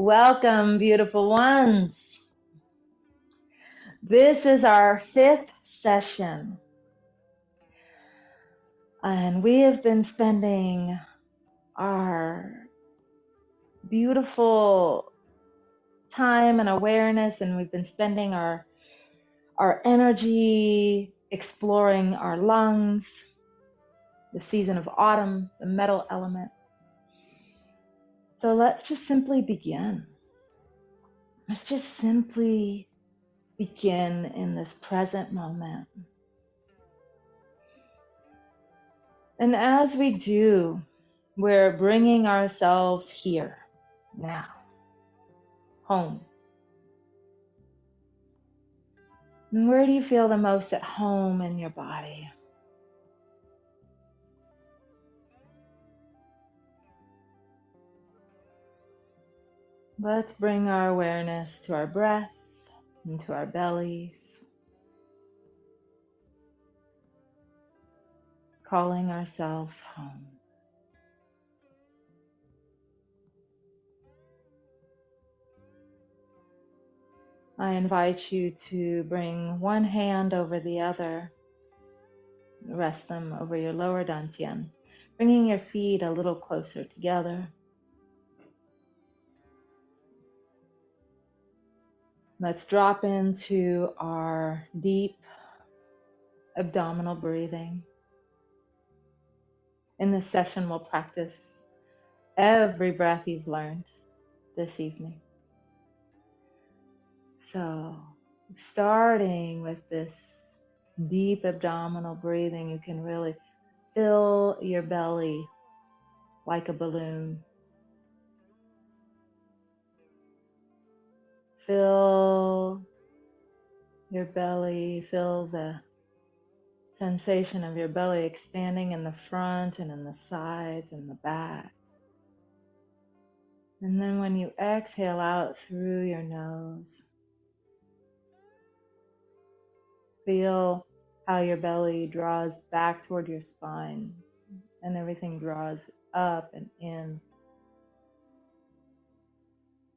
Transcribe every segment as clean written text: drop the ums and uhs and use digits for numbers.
Welcome, beautiful ones. This is our 5th session, and we have been spending our beautiful time and awareness, and we've been spending our energy exploring our lungs, the season of autumn, the metal element. So let's just simply begin. Let's just simply begin in this present moment. And as we do, we're bringing ourselves here, now, home. And where do you feel the most at home in your body? Let's bring our awareness to our breath and to our bellies, calling ourselves home. I invite you to bring one hand over the other, rest them over your lower dantian, bringing your feet a little closer together. Let's drop into our deep abdominal breathing. In this session, we'll practice every breath you've learned this evening. So, starting with this deep abdominal breathing, you can really fill your belly like a balloon. Fill your belly, feel the sensation of your belly expanding in the front and in the sides and the back. And then when you exhale out through your nose, feel how your belly draws back toward your spine and everything draws up and in.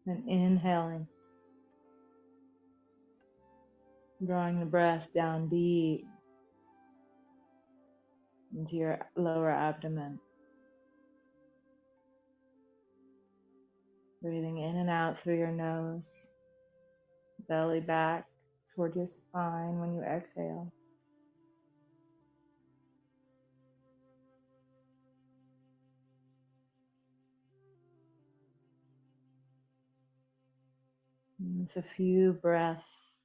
And inhaling, drawing the breath down deep into your lower abdomen. Breathing in and out through your nose, belly back toward your spine when you exhale. And it's a few breaths.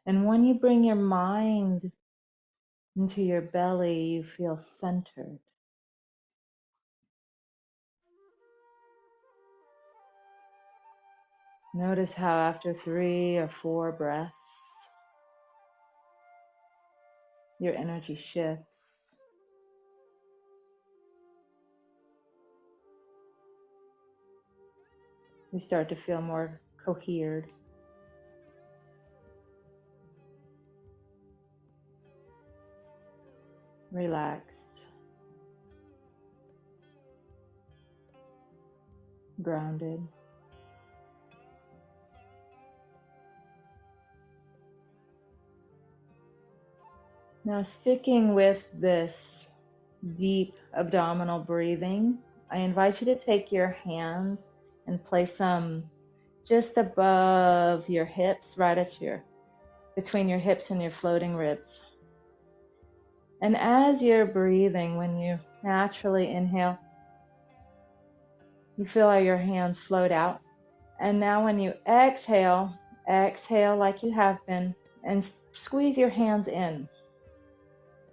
And when you bring your mind into your belly, you feel centered. Notice how after 3 or 4 breaths, your energy shifts. You start to feel more cohered. Relaxed. Grounded. Now, sticking with this deep abdominal breathing, I invite you to take your hands and place them just above your hips, right at between your hips and your floating ribs. And as you're breathing, when you naturally inhale, you feel how your hands float out. And now when you exhale, exhale like you have been, and squeeze your hands in.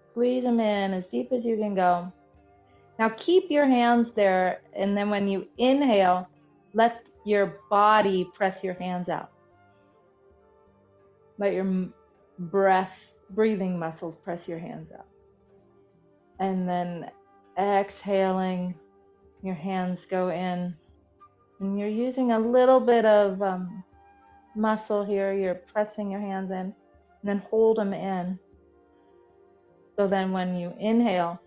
Squeeze them in as deep as you can go. Now keep your hands there, and then when you inhale, let your body press your hands out. Let your breathing muscles press your hands out. And then exhaling, your hands go in. And you're using a little bit of muscle here. You're pressing your hands in, and then hold them in. So then when you inhale,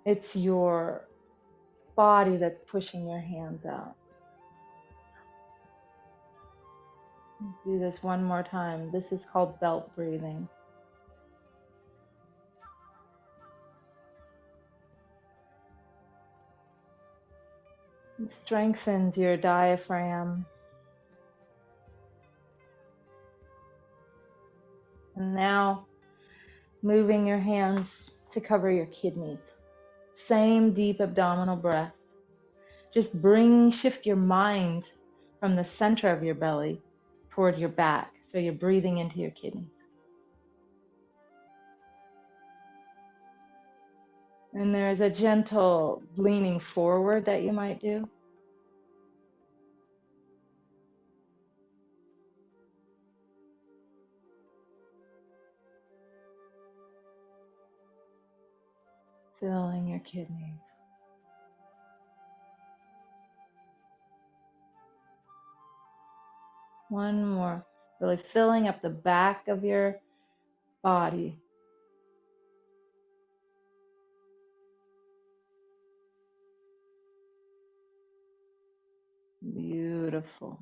it's your body that's pushing your hands out. Do this one more time. This is called belt breathing. It strengthens your diaphragm. And now moving your hands to cover your kidneys. Same deep abdominal breath. Just shift your mind from the center of your belly toward your back. So you're breathing into your kidneys. And there's a gentle leaning forward that you might do. Filling your kidneys. One more. Really filling up the back of your body. Beautiful.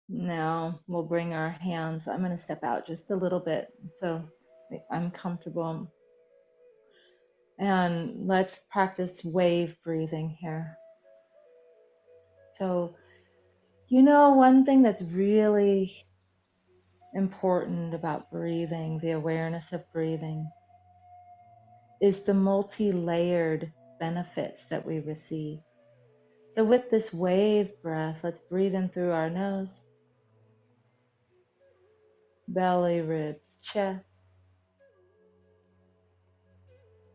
Now we'll bring our hands. I'm going to step out just a little bit so I'm comfortable. And let's practice wave breathing here. So, one thing that's really important about breathing, the awareness of breathing, is the multi-layered benefits that we receive. So with this wave breath, let's breathe in through our nose, belly, ribs, chest.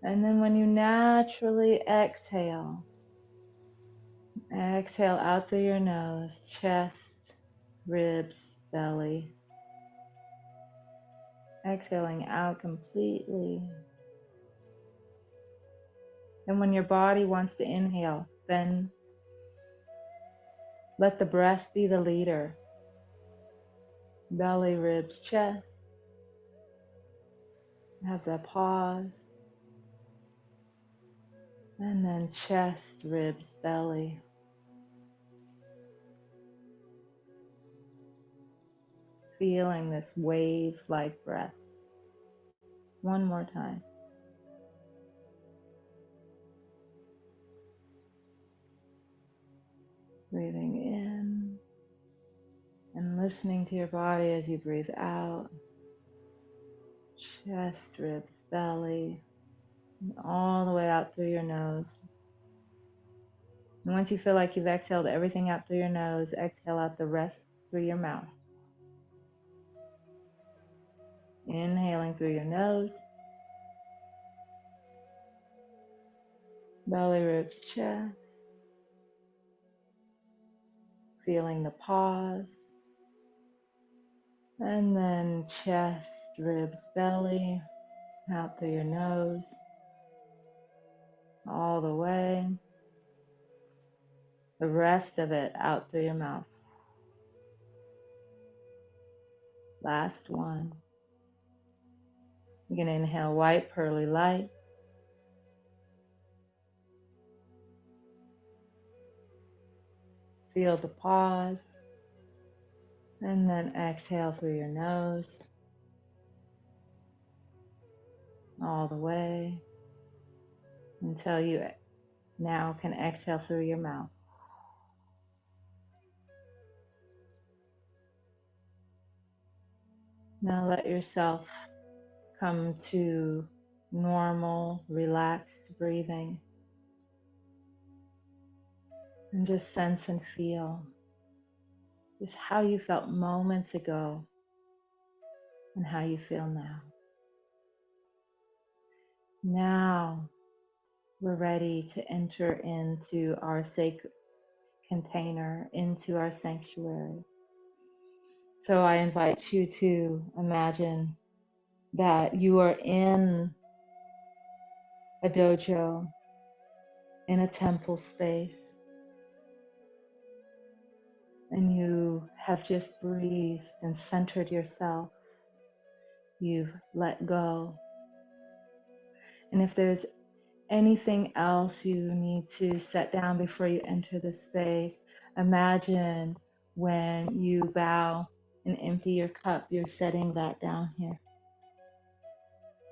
And then when you naturally exhale out through your nose, chest, ribs, belly. Exhaling out completely. And when your body wants to inhale, then let the breath be the leader. Belly, ribs, chest. Have the pause. And then chest, ribs, belly. Feeling this wave-like breath. One more time. Breathing in and listening to your body as you breathe out. Chest, ribs, belly, and all the way out through your nose. And once you feel like you've exhaled everything out through your nose, exhale out the rest through your mouth. Inhaling through your nose, belly, ribs, chest. Feeling the pause. And then chest, ribs, belly, out through your nose, all the way. The rest of it out through your mouth. Last one. You're going to inhale white, pearly light. Feel the pause. And then exhale through your nose. All the way. Until you now can exhale through your mouth. Now let yourself come to normal, relaxed breathing. And just sense and feel just how you felt moments ago and how you feel now. Now we're ready to enter into our sacred container, into our sanctuary. So I invite you to imagine that you are in a dojo, in a temple space, and you have just breathed and centered yourself. You've let go. And if there's anything else you need to set down before you enter the space. Imagine when you bow and empty your cup, you're setting that down here.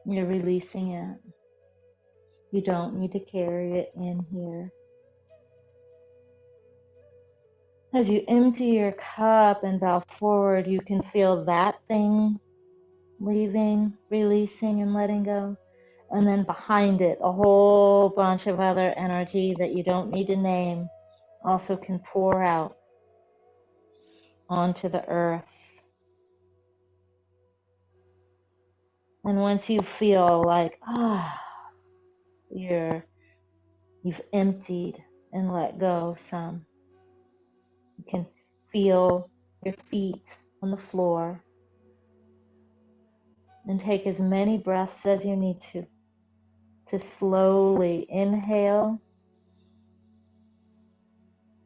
You're releasing it. You don't need to carry it in here. As you empty your cup and bow forward, you can feel that thing leaving, releasing, and letting go. And then behind it, a whole bunch of other energy that you don't need to name also can pour out onto the earth. And once you feel like, you've emptied and let go some, you can feel your feet on the floor and take as many breaths as you need to slowly inhale.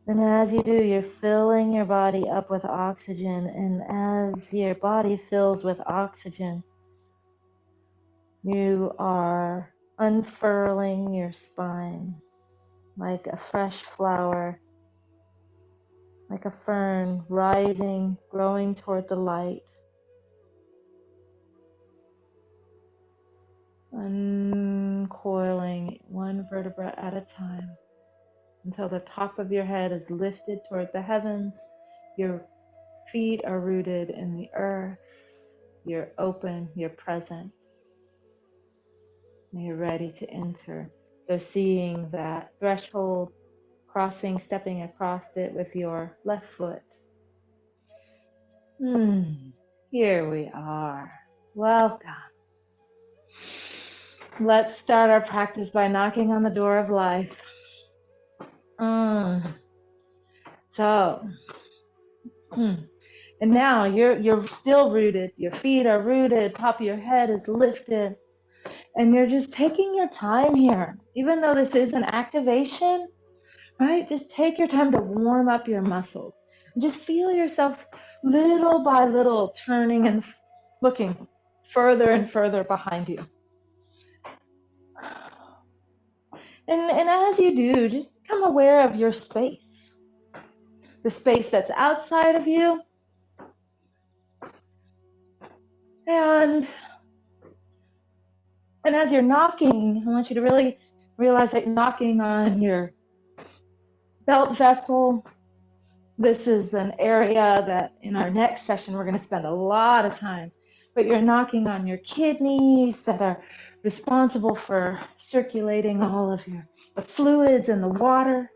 And as you do, you're filling your body up with oxygen. And as your body fills with oxygen, you are unfurling your spine like a fresh flower, like a fern rising, growing toward the light. Uncoiling one vertebra at a time until the top of your head is lifted toward the heavens. Your feet are rooted in the earth. You're open, you're present, and you're ready to enter. So seeing that threshold, stepping across it with your left foot. Here we are. Welcome. Let's start our practice by knocking on the door of life. So, and now you're still rooted. Your feet are rooted. Top of your head is lifted, and you're just taking your time here. Even though this is an activation, right? Just take your time to warm up your muscles. Just feel yourself little by little turning and looking further and further behind you. And as you do, just become aware of your space. The space that's outside of you. And as you're knocking, I want you to really realize that you're knocking on your belt vessel. This is an area that in our next session we're going to spend a lot of time. But you're knocking on your kidneys that are responsible for circulating all of the fluids and the water,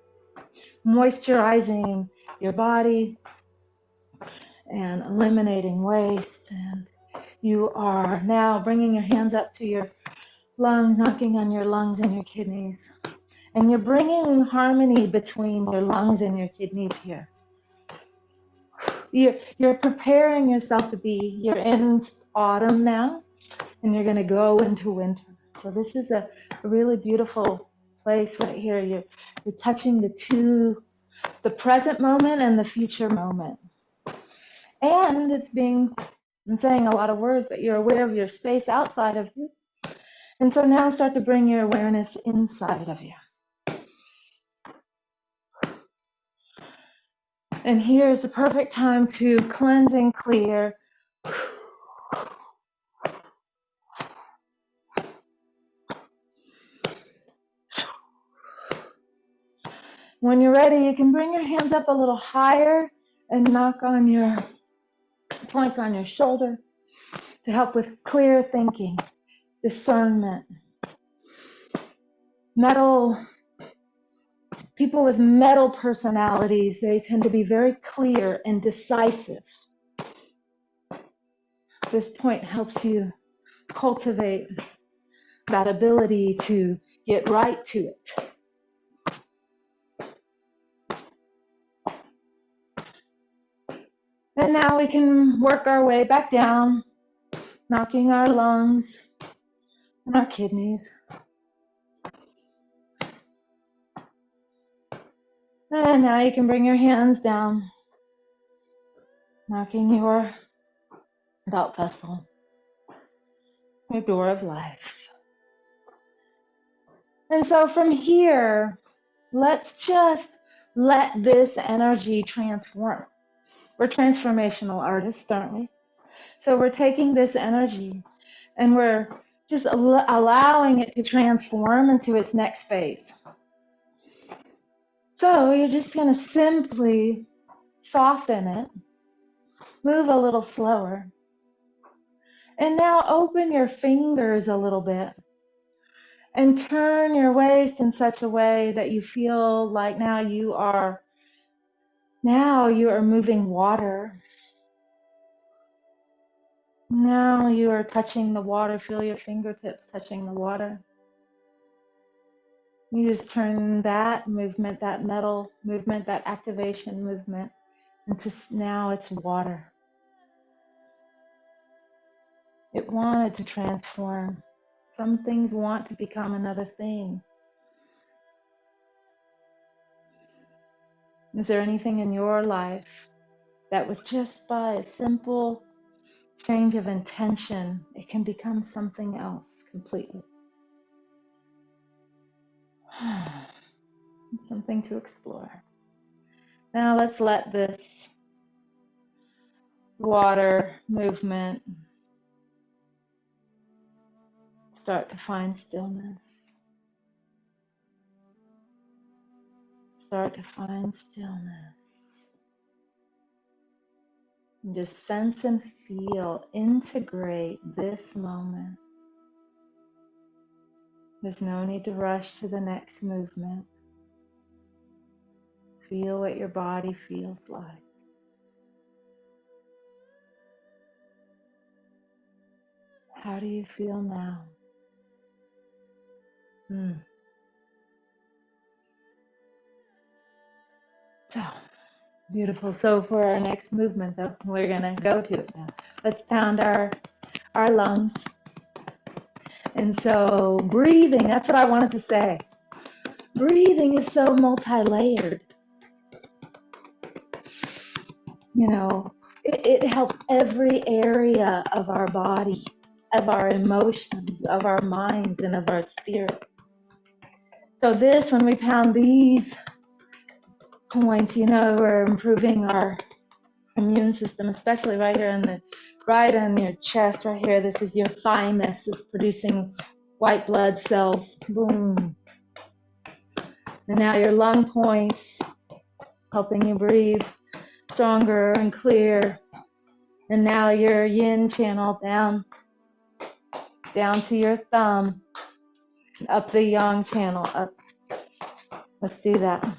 moisturizing your body and eliminating waste. And you are now bringing your hands up to your lungs, knocking on your lungs and your kidneys. And you're bringing harmony between your lungs and your kidneys here. You're preparing yourself you're in autumn now, and you're going to go into winter. So this is a really beautiful place right here. You're touching the present moment and the future moment. And I'm saying a lot of words, but you're aware of your space outside of you. And so now start to bring your awareness inside of you. And here's the perfect time to cleanse and clear. When you're ready, you can bring your hands up a little higher and knock on your points on your shoulder to help with clear thinking, discernment. People with metal personalities, they tend to be very clear and decisive. This point helps you cultivate that ability to get right to it. And now we can work our way back down, knocking our lungs and our kidneys. And now you can bring your hands down, knocking your belt vessel, your door of life. And so from here, let's just let this energy transform. We're transformational artists, aren't we? So we're taking this energy and we're just allowing it to transform into its next phase. So you're just going to simply soften it, move a little slower, and now open your fingers a little bit and turn your waist in such a way that you feel like now you are moving water. Now you are touching the water. Feel your fingertips touching the water. You just turn that movement, that metal movement, that activation movement into now it's water. It wanted to transform. Some things want to become another thing. Is there anything in your life that with just by a simple change of intention, it can become something else completely? Something to explore. Now let's let this water movement start to find stillness. Start to find stillness. And just sense and feel, integrate this moment. There's no need to rush to the next movement. Feel what your body feels like. How do you feel now? So, beautiful. So for our next movement, though, we're going to go to it now. Let's pound our lungs. And so breathing, that's what I wanted to say. Breathing is so multi-layered. You know, it helps every area of our body, of our emotions, of our minds, and of our spirits. So this, when we pound these points, you know, we're improving our immune system, especially right here right on your chest, right here. This is your thymus. It's producing white blood cells. Boom. And now your lung points, helping you breathe stronger and clear. And now your yin channel down to your thumb, up the yang channel, up. Let's do that.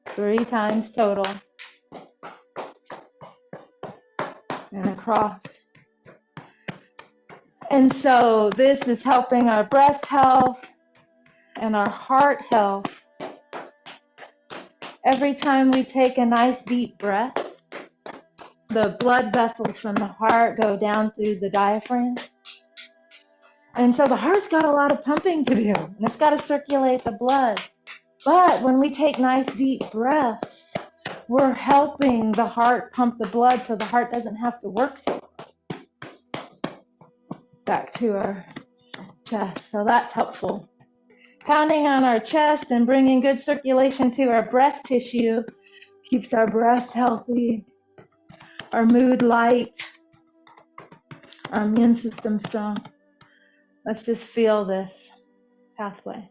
Three times total. And across. And so this is helping our breast health and our heart health. Every time we take a nice deep breath, the blood vessels from the heart go down through the diaphragm. And so the heart's got a lot of pumping to do, and it's got to circulate the blood. But when we take nice deep breaths, we're helping the heart pump the blood so the heart doesn't have to work so hard. Back to our chest, so that's helpful. Pounding on our chest and bringing good circulation to our breast tissue keeps our breast healthy, our mood light, our immune system strong. Let's just feel this pathway.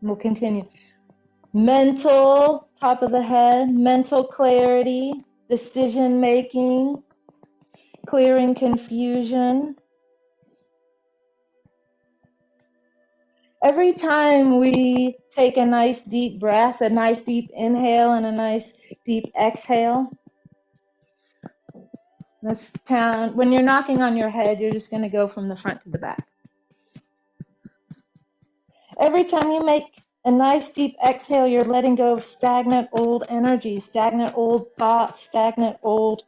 We'll continue. Mental, top of the head, mental clarity, decision making, clearing confusion. Every time we take a nice deep breath, a nice deep inhale and a nice deep exhale, let's pound. When you're knocking on your head, you're just going to go from the front to the back. Every time you make a nice deep exhale, you're letting go of stagnant old energy, stagnant old thoughts, stagnant old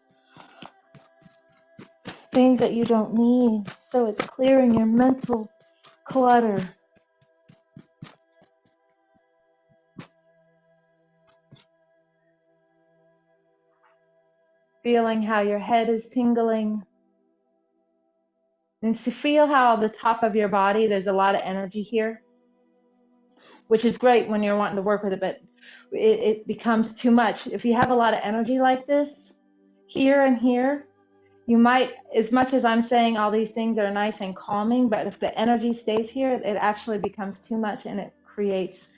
things that you don't need. So it's clearing your mental clutter. feeling how your head is tingling. And to feel how the top of your body, there's a lot of energy here, which is great when you're wanting to work with it, but it becomes too much. If you have a lot of energy like this, here and here, you might, as much as I'm saying all these things are nice and calming, but if the energy stays here, it actually becomes too much and it creates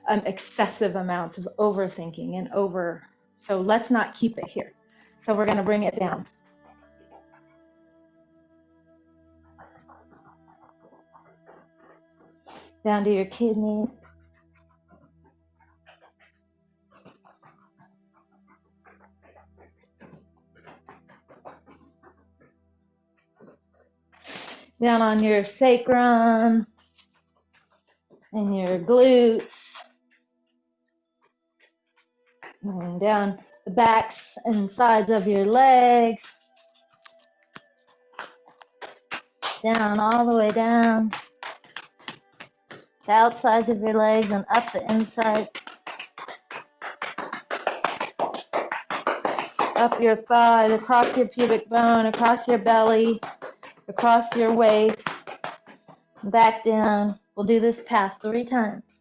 an excessive amount of overthinking and over. So let's not keep it here. So we're going to bring it down. Down to your kidneys. Down on your sacrum and your glutes. And down the backs and sides of your legs. Down all the way down. The outsides of your legs and up the inside. Up your thighs, across your pubic bone, across your belly, across your waist, back down. We'll do this path 3 times.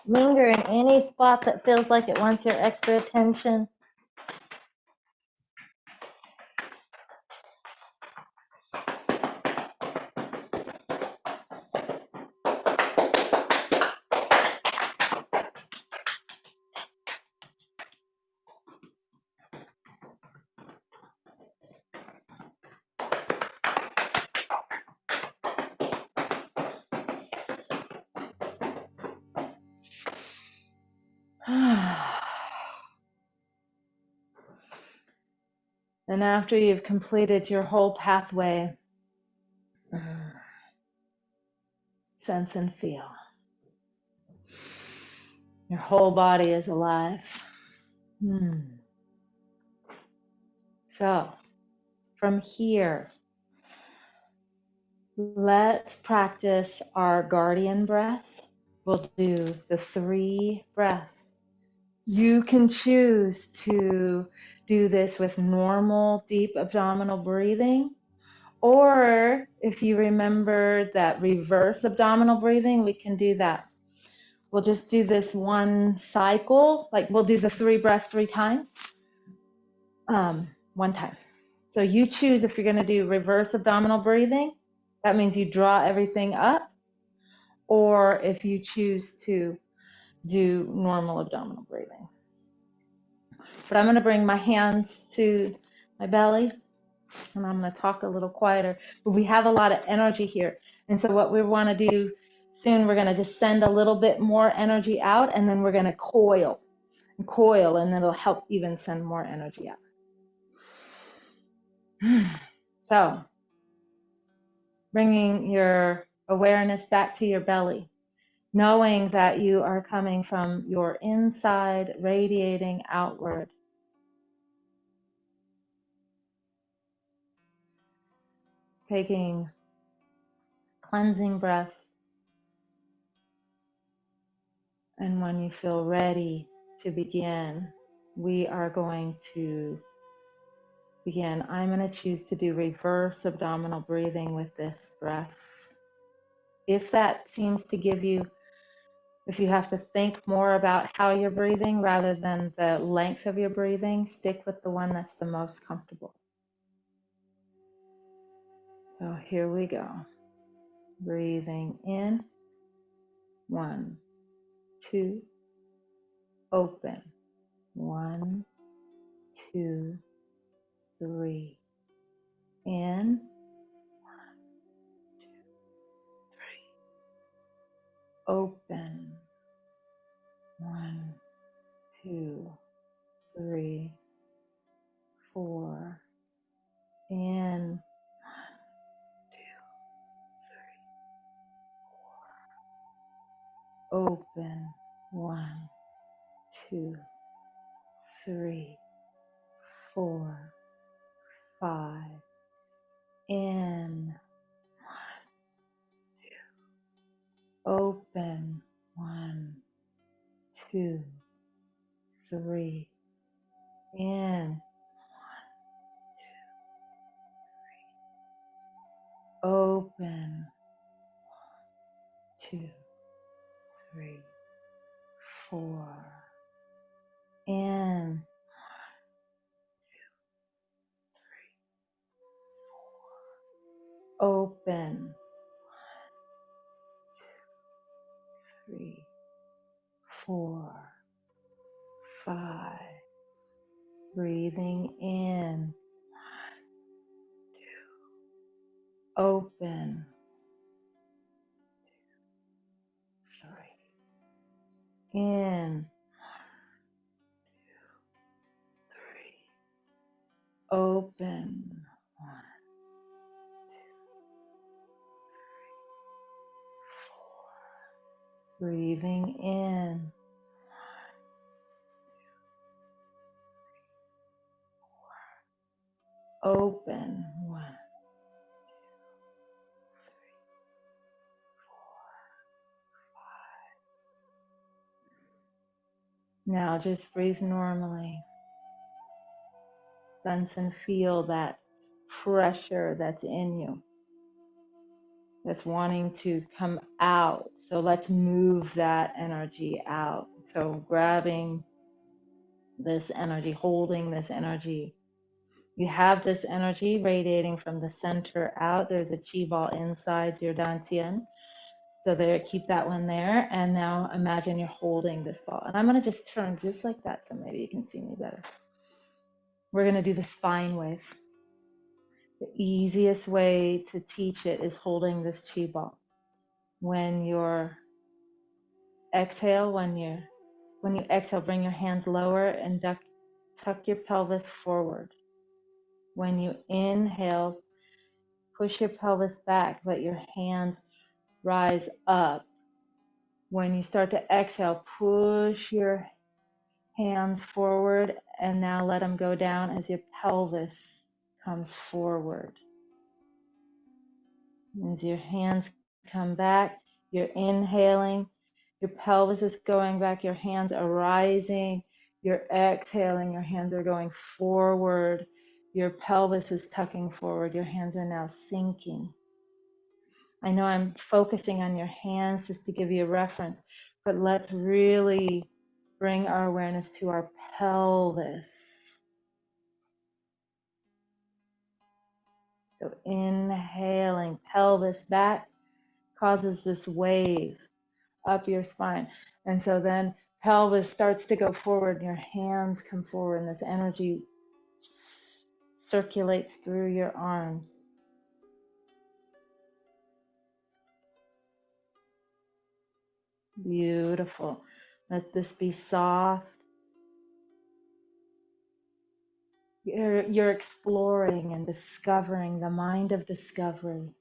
Linger in any spot that feels like it wants your extra attention. And after you've completed your whole pathway, sense and feel. Your whole body is alive. So, from here, let's practice our guardian breath. We'll do the 3 breaths. You can choose to do this with normal deep abdominal breathing, or if you remember that reverse abdominal breathing, we can do that. We'll just do this one cycle, like we'll do the 3 breaths 3 times, one time. So you choose if you're going to do reverse abdominal breathing, that means you draw everything up, or if you choose to do normal abdominal breathing. But I'm going to bring my hands to my belly, and I'm going to talk a little quieter. But we have a lot of energy here. And so what we want to do soon, we're going to just send a little bit more energy out, and then we're going to coil, and it'll help even send more energy out. So bringing your awareness back to your belly, knowing that you are coming from your inside, radiating outward. Taking cleansing breath. And when you feel ready to begin, we are going to begin. I'm going to choose to do reverse abdominal breathing with this breath. If that seems to give you, if you have to think more about how you're breathing rather than the length of your breathing, stick with the one that's the most comfortable. So here we go. Breathing in. 1, 2, open. 1, 2, 3. In. 1, 2, 3. Open. 1, 2, 3, 4. In. 1, 2, 3, 4. Open. 1, 2, 3, 4, 5. In, open. 1, 2, 3. In, open. 2, 3, 4. In, 3, open. 3, 4, 5. Breathing in, open. 3. In, 3. Open. 1, 4. Breathing in. Open. 1, 3, 4, 5. Now just breathe normally. Sense and feel that pressure that's in you, that's wanting to come out. So let's move that energy out. So grabbing this energy, holding this energy. You have this energy radiating from the center out. There's a chi ball inside your dantian. So there, keep that one there. And now imagine you're holding this ball. And I'm going to just turn just like that so maybe you can see me better. We're going to do the spine wave. The easiest way to teach it is holding this chi ball. When you exhale, when you exhale, bring your hands lower and tuck your pelvis forward. When you inhale, push your pelvis back, let your hands rise up. When you start to exhale, push your hands forward and now let them go down as your pelvis comes forward. As your hands come back, you're inhaling, your pelvis is going back, your hands are rising, you're exhaling, your hands are going forward, your pelvis is tucking forward, your hands are now sinking. I know I'm focusing on your hands just to give you a reference, but let's really bring our awareness to our pelvis. So inhaling, pelvis back causes this wave up your spine. And so then pelvis starts to go forward and your hands come forward and this energy circulates through your arms. Beautiful. Let this be soft. You're exploring and discovering the mind of discovery.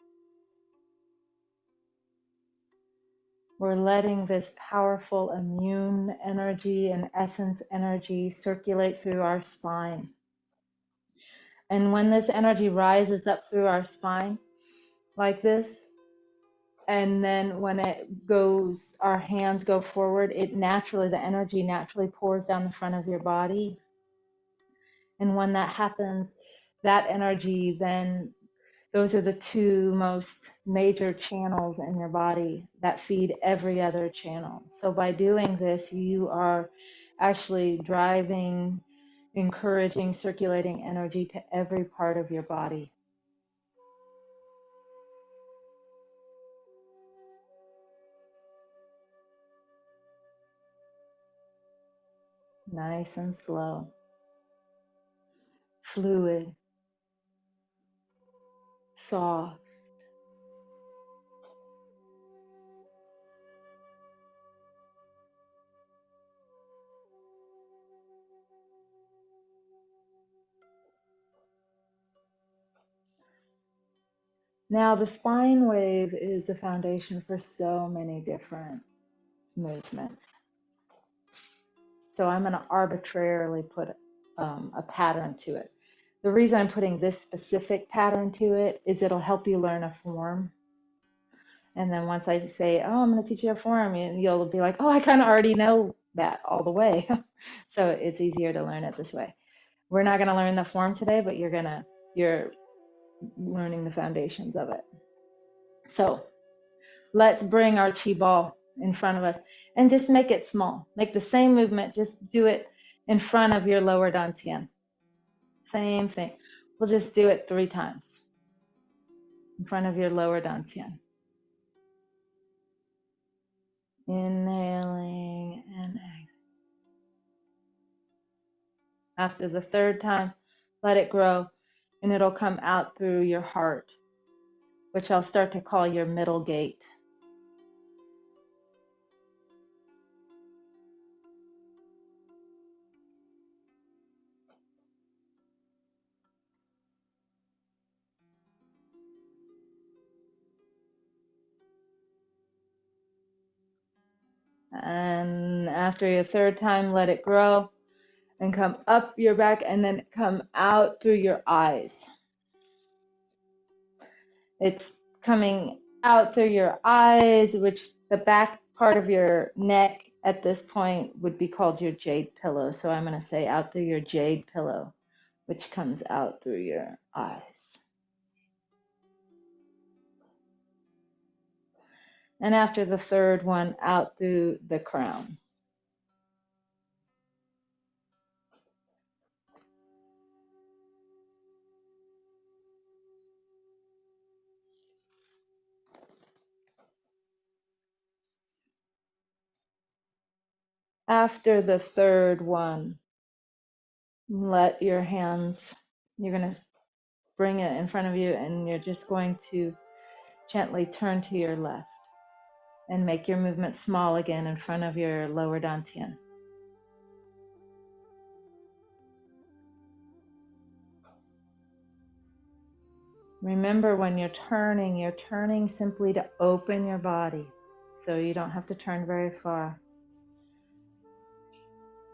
We're letting this powerful immune energy and essence energy circulate through our spine. And when this energy rises up through our spine, like this, and then when it goes, our hands go forward, the energy naturally pours down the front of your body. And when that happens, that energy then, those are the two most major channels in your body that feed every other channel. So by doing this, you are actually driving, encouraging, circulating energy to every part of your body. Nice and slow. Fluid. Soft. Now, the spine wave is a foundation for so many different movements. So I'm going to arbitrarily put a pattern to it. The reason I'm putting this specific pattern to it is it'll help you learn a form. And then once I say, oh, I'm going to teach you a form, you'll be like, oh, I kind of already know that all the way. So it's easier to learn it this way. We're not going to learn the form today, but you're learning the foundations of it. So let's bring our chi ball in front of us and just make it small. Make the same movement, just do it in front of your lower dantian. Same thing. We'll just do it 3 times in front of your lower dantian. Inhaling and exhaling. After the 3rd time, let it grow and it'll come out through your heart, which I'll start to call your middle gate. And after your 3rd time, let it grow and come up your back and then come out through your eyes. It's coming out through your eyes, which the back part of your neck at this point would be called your jade pillow. So I'm going to say out through your jade pillow, which comes out through your eyes. And after the 3rd one, out through the crown. After the 3rd one, let your hands, you're going to bring it in front of you and you're just going to gently turn to your left and make your movement small again in front of your lower dantian. Remember, when you're turning simply to open your body, so you don't have to turn very far.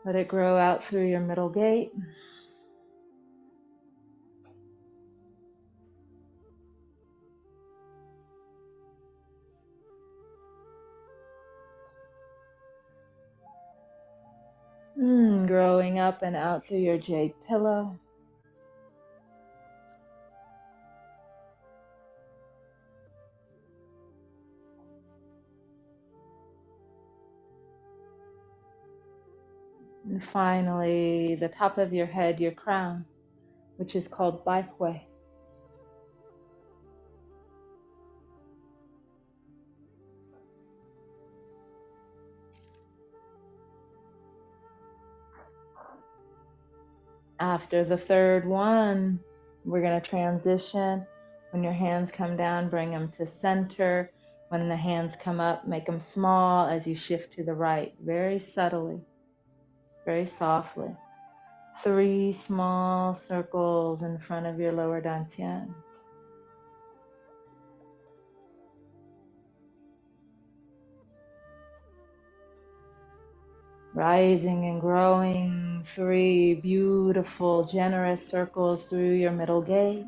Let it grow out through your middle gate. Growing up and out through your jade pillow. And finally, the top of your head, your crown, which is called Baihui. After the 3rd one, we're going to transition. When your hands come down, bring them to center. When the hands come up, make them small as you shift to the right, very subtly, very softly. 3 small circles in front of your lower dantian. Rising and growing, 3 beautiful, generous circles through your middle gate,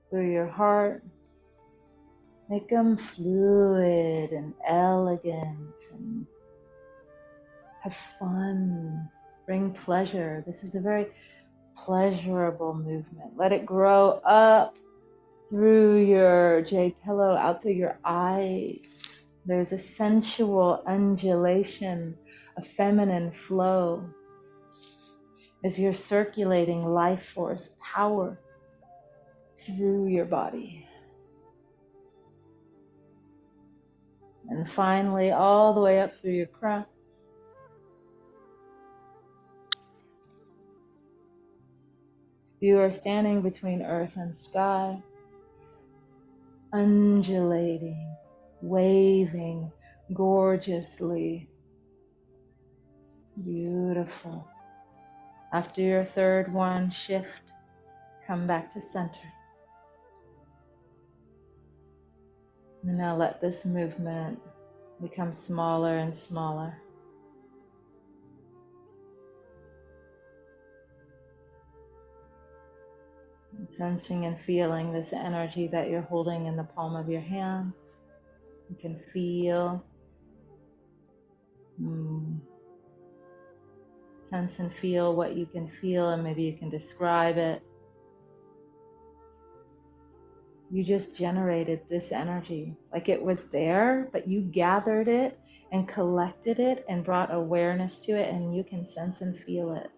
through your heart. Make them fluid and elegant and have fun. Bring pleasure. This is a very pleasurable movement. Let it grow up through your jade pillow, out through your eyes. There's a sensual undulation, a feminine flow as you're circulating life force, power through your body. And finally, all the way up through your crown. You are standing between earth and sky, undulating, waving gorgeously. Beautiful. After your 3rd one, shift, come back to center. And now let this movement become smaller and smaller. Sensing and feeling this energy that you're holding in the palm of your hands. You can feel, sense and feel what you can feel, and maybe you can describe it. You just generated this energy, like it was there, but you gathered it and collected it and brought awareness to it, and you can sense and feel it.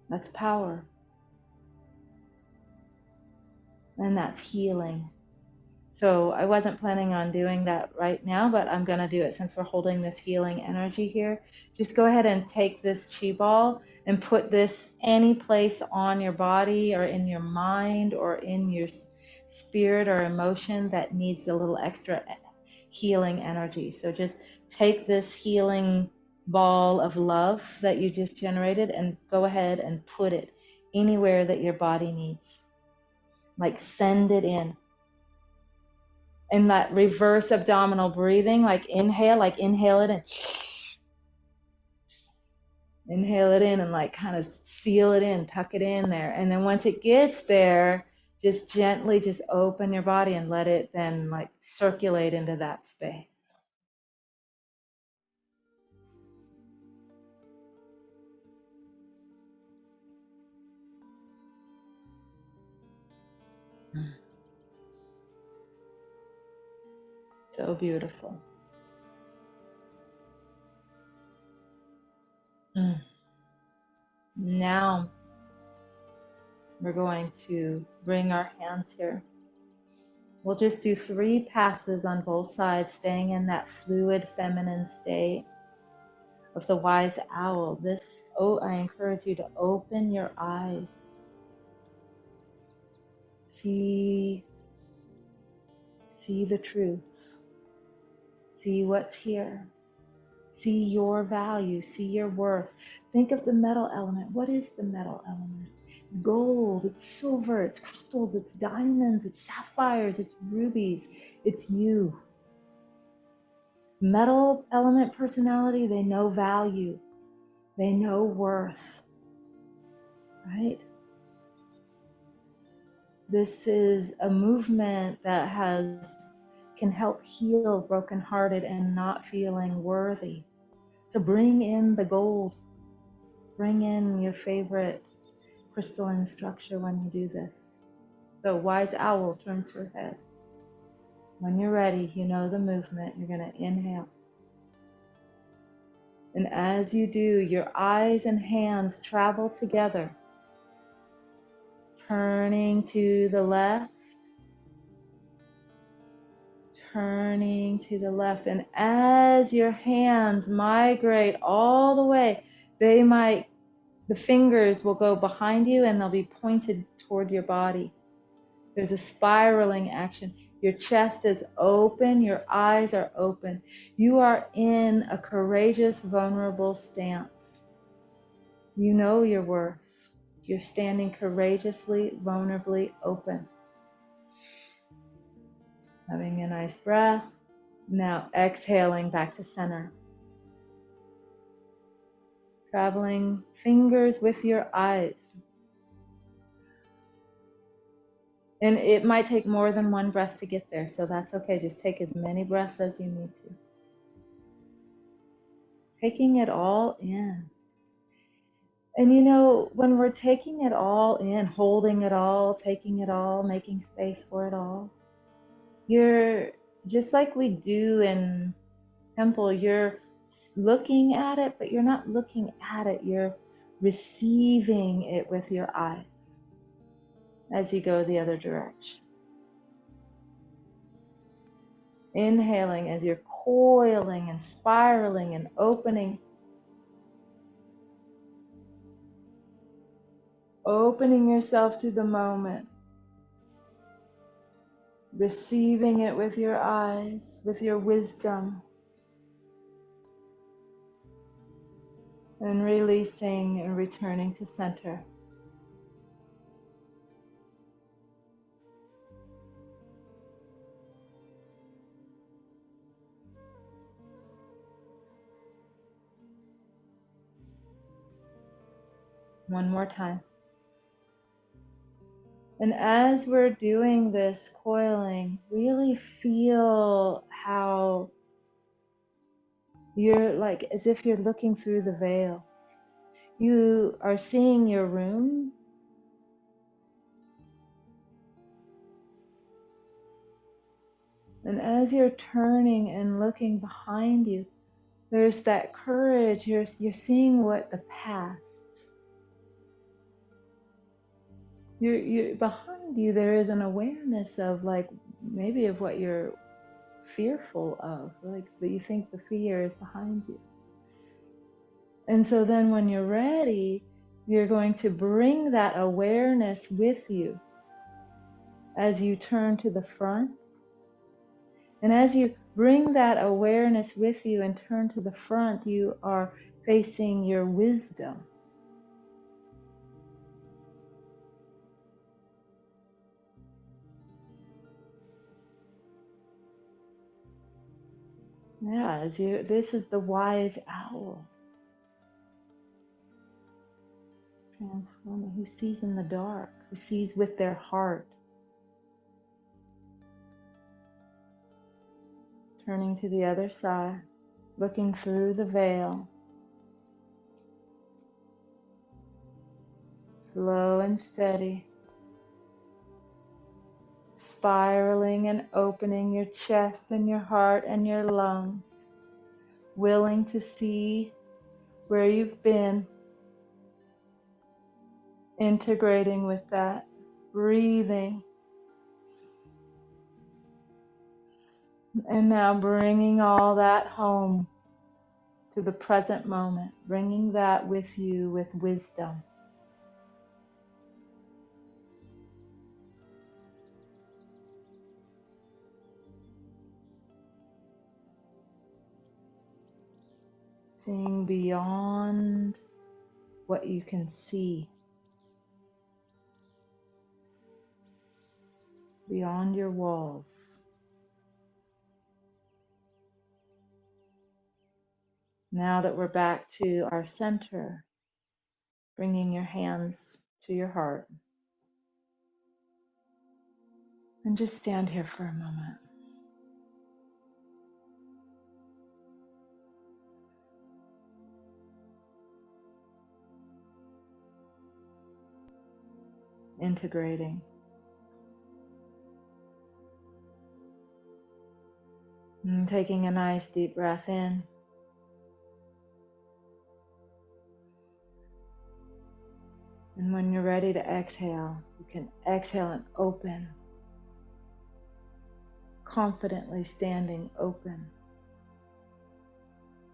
That's power. And that's healing. So I wasn't planning on doing that right now, but I'm going to do it since we're holding this healing energy here. Just go ahead and take this chi ball and put this any place on your body or in your mind or in your spirit or emotion that needs a little extra healing energy. So just take this healing ball of love that you just generated and go ahead and put it anywhere that your body needs. Like send it in. And that reverse abdominal breathing, like inhale it in. Inhale it in and like kind of seal it in, tuck it in there. And then once it gets there, just gently just open your body and let it then like circulate into that space. So beautiful. Now we're going to bring our hands here. We'll just do 3 passes on both sides, staying in that fluid feminine state of the wise owl. I encourage you to open your eyes. See the truth. See what's here. See your value. See your worth. Think of the metal element. What is the metal element? It's gold, it's silver, it's crystals, it's diamonds, it's sapphires, it's rubies. It's you. Metal element personality, they know value. They know worth. Right? This is a movement that can help heal brokenhearted and not feeling worthy. So bring in the gold. Bring in your favorite crystalline structure when you do this. So wise owl turns her head. When you're ready, you know the movement. You're going to inhale. And as you do, your eyes and hands travel together, turning to the left, turning to the left. And as your hands migrate all the way, the fingers will go behind you and they'll be pointed toward your body. There's a spiraling action. Your chest is open, your eyes are open. You are in a courageous, vulnerable stance. You know your worth. You're standing courageously, vulnerably open. Having a nice breath. Now exhaling back to center. Traveling fingers with your eyes. And it might take more than one breath to get there, so that's okay. Just take as many breaths as you need to. Taking it all in. And you know, when we're taking it all in, holding it all, taking it all, making space for it all, you're just like we do in temple, you're looking at it, but you're not looking at it. You're receiving it with your eyes as you go the other direction. Inhaling as you're coiling and spiraling and opening. Opening yourself to the moment. Receiving it with your eyes, with your wisdom. And releasing and returning to center. One more time. And as we're doing this coiling, really feel how you're like as if you're looking through the veils. You are seeing your room, and as you're turning and looking behind you, there's that courage. You're seeing what the past. You're behind you. There is an awareness of like maybe of what you're fearful of, like that you think the fear is behind you. And so then when you're ready, you're going to bring that awareness with you as you turn to the front. And as you bring that awareness with you and turn to the front, you are facing your wisdom. Yeah, this is the wise owl. Transforming, who sees in the dark, who sees with their heart. Turning to the other side, looking through the veil. Slow and steady. Spiraling and opening your chest and your heart and your lungs. Willing to see where you've been. Integrating with that. Breathing. And now bringing all that home to the present moment. Bringing that with you with wisdom. Seeing beyond what you can see. Beyond your walls. Now that we're back to our center, bringing your hands to your heart. And just stand here for a moment. Integrating. And taking a nice deep breath in. And when you're ready to exhale, you can exhale and open. Confidently standing open.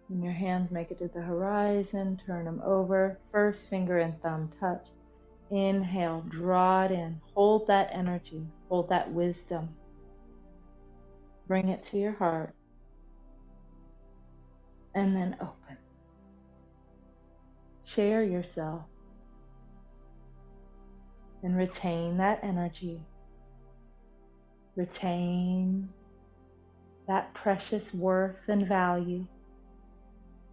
When your hands make it to the horizon, turn them over. First finger and thumb touch. Inhale, draw it in. Hold that energy. Hold that wisdom. Bring it to your heart. And then open. Share yourself. And retain that energy. Retain that precious worth and value.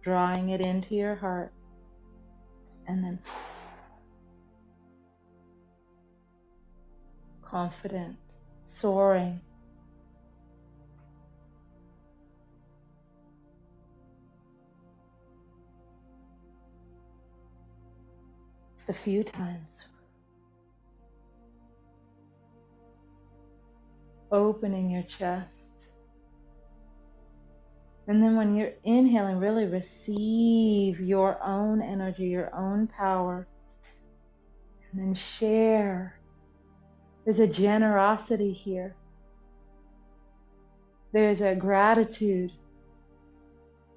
Drawing it into your heart. And then confident, soaring. It's a few times. Opening your chest. And then when you're inhaling, really receive your own energy, your own power. And then share. There's a generosity here. There's a gratitude.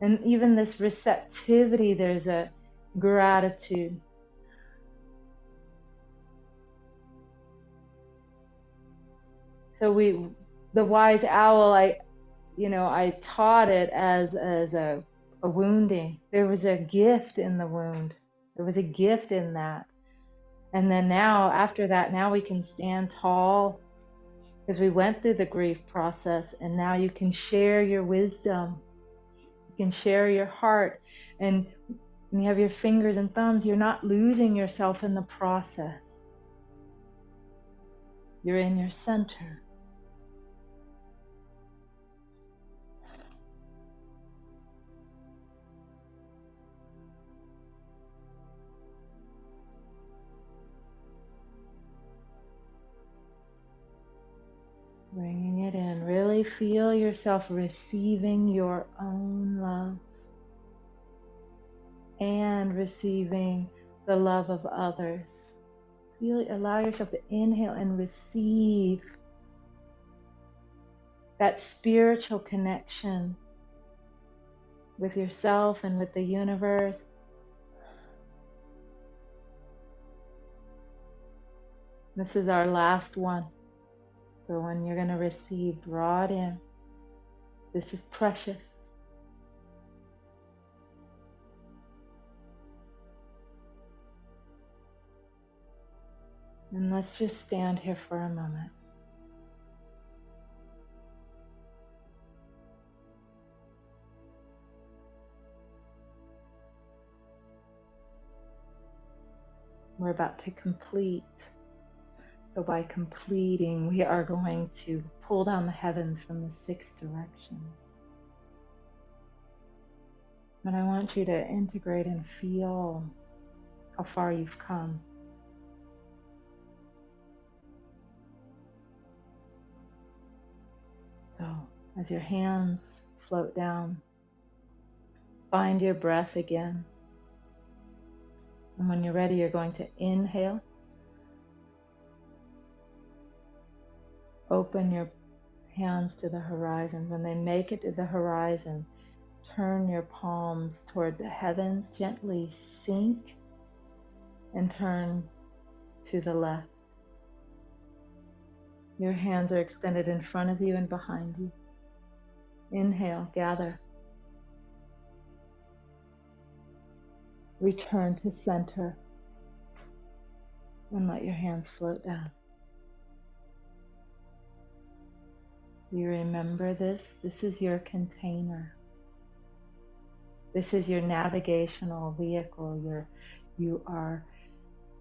And even this receptivity, there's a gratitude. So the wise owl, I taught it as a wounding. There was a gift in the wound. There was a gift in that. And then now, after that, now we can stand tall because we went through the grief process, and now you can share your wisdom. You can share your heart. And when you have your fingers and thumbs, you're not losing yourself in the process. You're in your center. Bringing it in. Really feel yourself receiving your own love and receiving the love of others. Allow yourself to inhale and receive that spiritual connection with yourself and with the universe. This is our last one. So when you're going to receive, draw it in. This is precious. And let's just stand here for a moment. We're about to complete. So by completing, we are going to pull down the heavens from the 6 directions. And I want you to integrate and feel how far you've come. So as your hands float down, find your breath again. And when you're ready, you're going to inhale. Open your hands to the horizon. When they make it to the horizon, turn your palms toward the heavens. Gently sink and turn to the left. Your hands are extended in front of you and behind you. Inhale, gather. Return to center and let your hands float down. You remember this? This is your container. This is your navigational vehicle. You are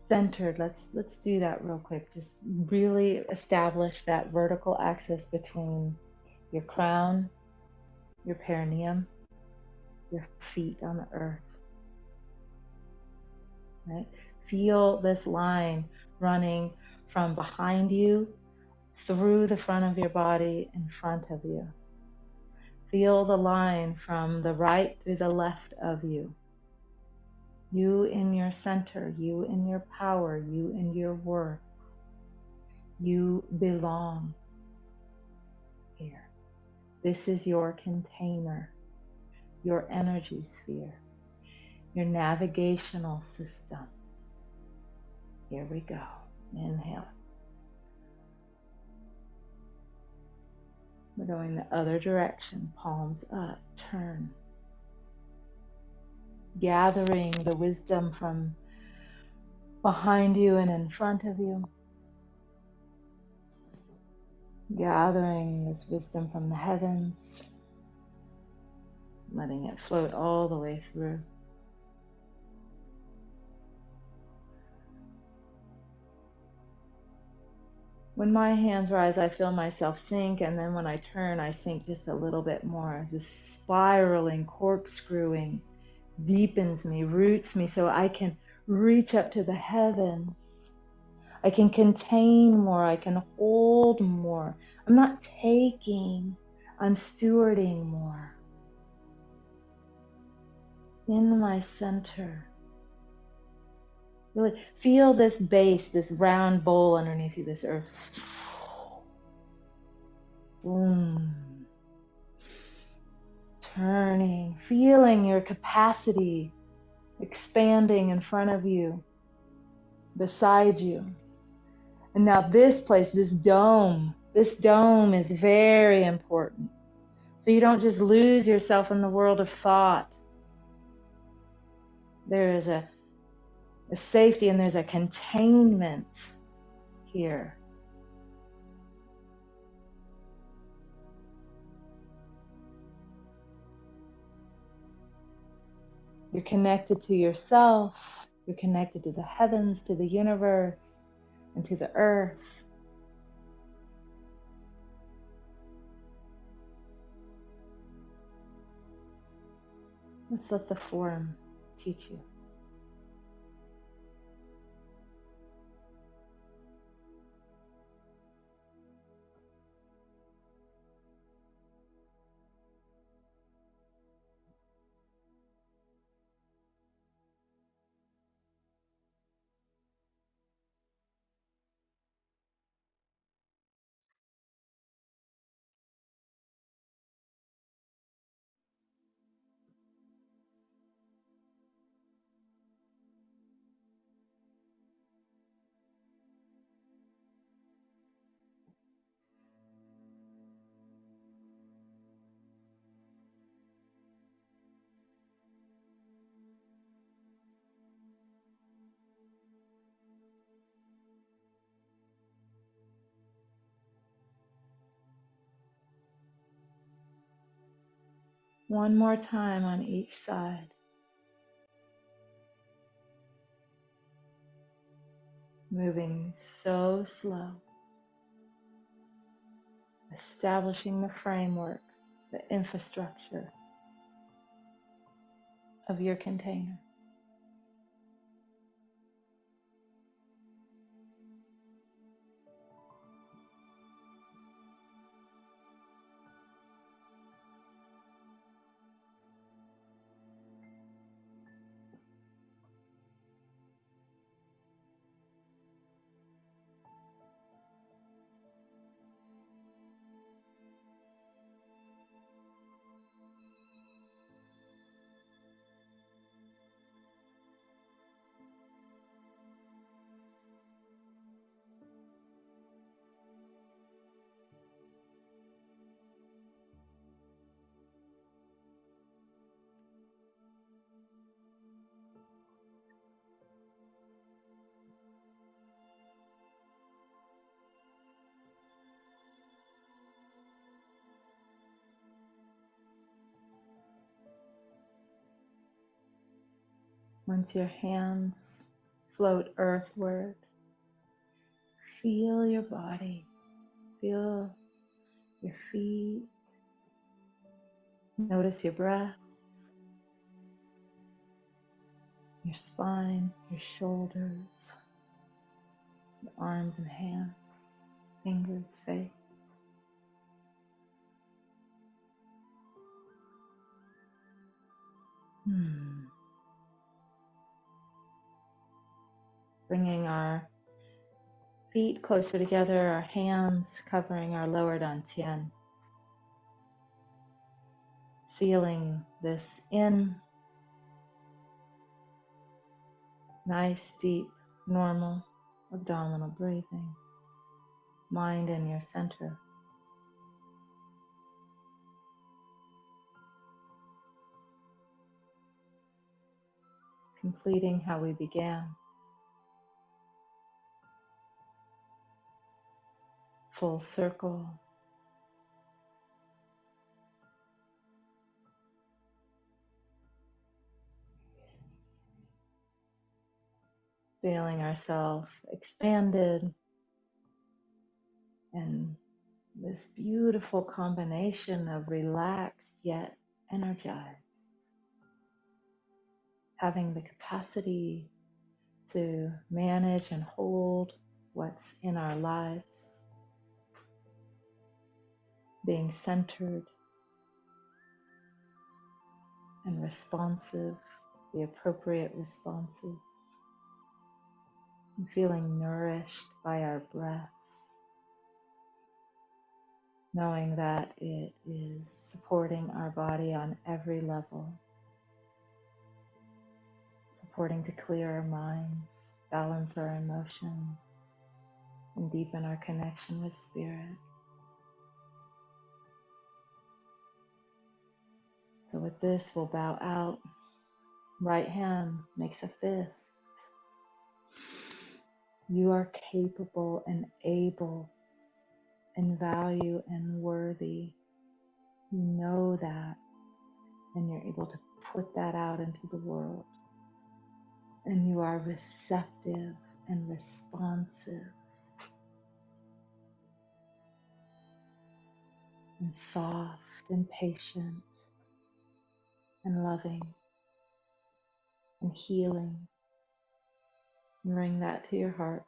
centered. Let's do that real quick. Just really establish that vertical axis between your crown, your perineum, your feet on the earth. Right? Feel this line running from behind you through the front of your body in front of you. Feel the line from the right through the left of you. You in your center, you in your power, you in your worth. You belong here. This is your container, your energy sphere, your navigational system. Here we go. Inhale. We're going the other direction, palms up, turn. Gathering the wisdom from behind you and in front of you. Gathering this wisdom from the heavens. Letting it float all the way through. When my hands rise, I feel myself sink, and then when I turn, I sink just a little bit more. This spiraling, corkscrewing deepens me, roots me, so I can reach up to the heavens. I can contain more, I can hold more. I'm not taking, I'm stewarding more. In my center. Really feel this base, this round bowl underneath you, this earth. Boom. Turning, feeling your capacity expanding in front of you, beside you. And now this place, this dome is very important. So you don't just lose yourself in the world of thought. There is a safety and there's a containment here. You're connected to yourself. You're connected to the heavens, to the universe, and to the earth. Let's let the form teach you. One more time on each side. Moving so slow. Establishing the framework, the infrastructure of your container. Once your hands float earthward, feel your body, feel your feet, notice your breath, your spine, your shoulders, your arms and hands, fingers, face. Bringing our feet closer together, our hands covering our lower dantian. Sealing this in. Nice, deep, normal abdominal breathing. Mind in your center. Completing how we began. Full circle. Feeling ourselves expanded and this beautiful combination of relaxed yet energized. Having the capacity to manage and hold what's in our lives. Being centered and responsive, the appropriate responses. And feeling nourished by our breath. Knowing that it is supporting our body on every level. Supporting to clear our minds, balance our emotions, and deepen our connection with spirit. So with this, we'll bow out. Right hand makes a fist. You are capable and able and value and worthy. You know that, and you're able to put that out into the world. And you are receptive and responsive and soft and patient and loving and healing. Bring that to your heart.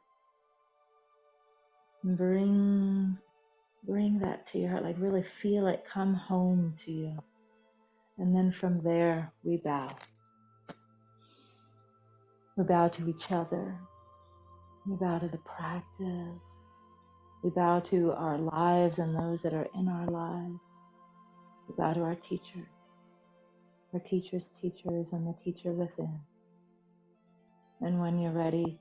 Bring that to your heart, like really feel it come home to you. And then from there, we bow. We bow to each other. We bow to the practice. We bow to our lives and those that are in our lives. We bow to our teachers, teachers, and the teacher within. And when you're ready,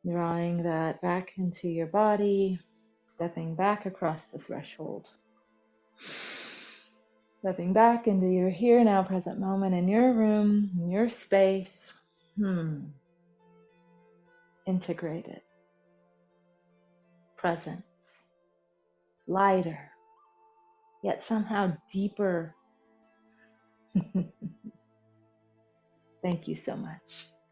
drawing that back into your body, stepping back across the threshold. Stepping back into your here, now, present moment in your room, in your space. Integrated, present, lighter, yet somehow deeper. Thank you so much.